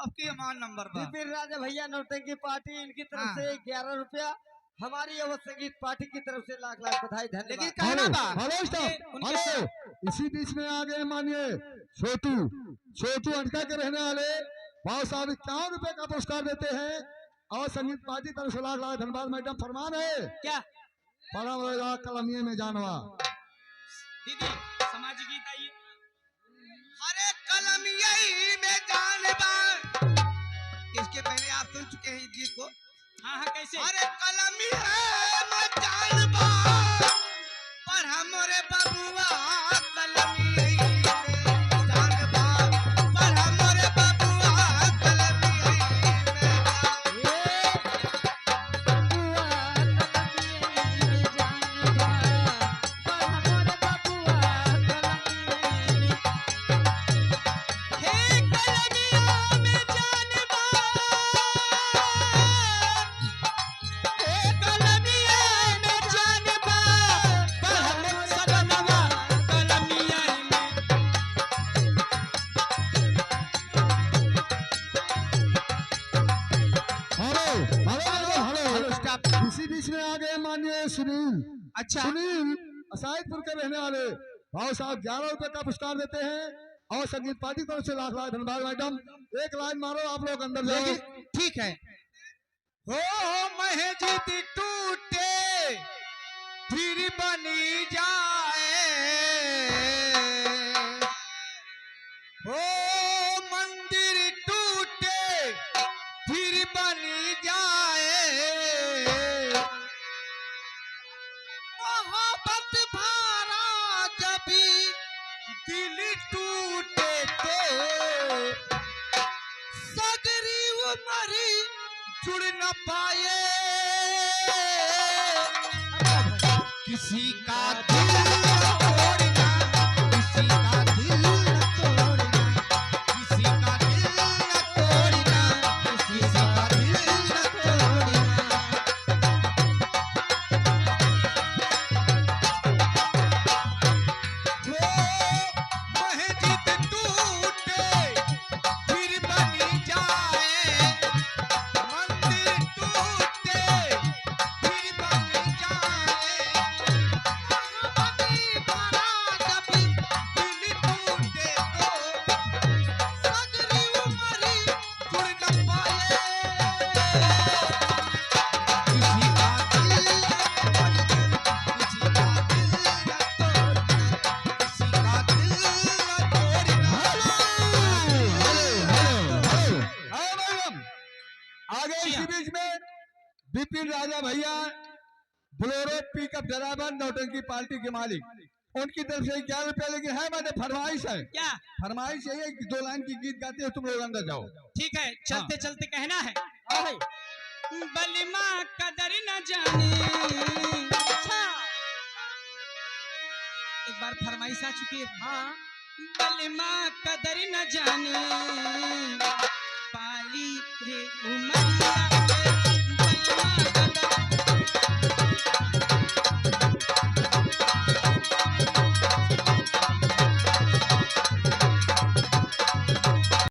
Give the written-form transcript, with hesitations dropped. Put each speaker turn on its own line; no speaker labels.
आपकी अमान नंबर पर
विपिन राजा भैया नौटंकी पार्टी इनकी तरफ से 11 रुपया, हमारी अवध संगीत पार्टी की तरफ से लाख लाख बधाई धन्यवाद।
लेकिन कहना बात
हेलो, इसी बीच में आ गए मानिए छोटू अटका के रहने वाले भाव साहब 51 रुपए का पुरस्कार देते हैं और संगीत पार्टी तरफ से लाख लाख धन्यवाद। मैडम फरमान है
क्या
परम रहेगा कलमिये में जानवा।
दीदी सामाजिक गीत आइए। अरे कलमिये में जानवा, इसके पहले आप सुन चुके हैं इस गीत को। हाँ हाँ कैसे। अरे कलमिये में जानवा पर हमरे बबुआ कलमिये में जानवा पर हमरे बबुआ कलमिये
इसी बीच में आ गए माननीय सुनील।
अच्छा
सुनील असाइदपुर के रहने वाले भाव साहब 11 रुपए का पुरस्कार देते हैं और संगीत पार्टी की तरफ से लाख लाख धन्यवाद। मैडम एक लाइन मारो, आप लोग अंदर जाओ।
ठीक है। हो महजिद टूटे फिर बनी जाए, हो मंदिर टूटे फिर बनी जाए, मोहब्बत भारा जब दिल टूटे तो सगरी उमरी जुड़ न पाए, किसी का दिल न तोड़ना, किसी का दिल न तोड़ना, किसी का दिल न तोड़ना, किसी का दिल न तोड़ना। महजिद टूटे फिर बनी जाए, मंदिर टूटे फिर बनी जाए, मोहब्बती भरा जब दिल टूटे तो सगरी उमरी जुड़ न पाए, किसी का दिल न तोड़ना, किसी का दिल न तोड़ना, किसी का दिल न तोड़ना।
आगे इसी बीच में विपिन राजा भैया बोलेरो पिकअप ड्राइवर नौटंकी पार्टी के मालिक, उनकी तरफ से 11 रुपया। लेकिन है मैंने फरमाइश है,
क्या
फरमाइश यही है कि 2 लाइन की गीत गाते हो तुम लोग अंदर जाओ।
ठीक है, चलते चलते कहना है। बलिमा कदर न जाने। अच्छा एक बार फरमाइश आ चुकी है। हाँ बलिमा कदर न जाने, बाली रे उमरिया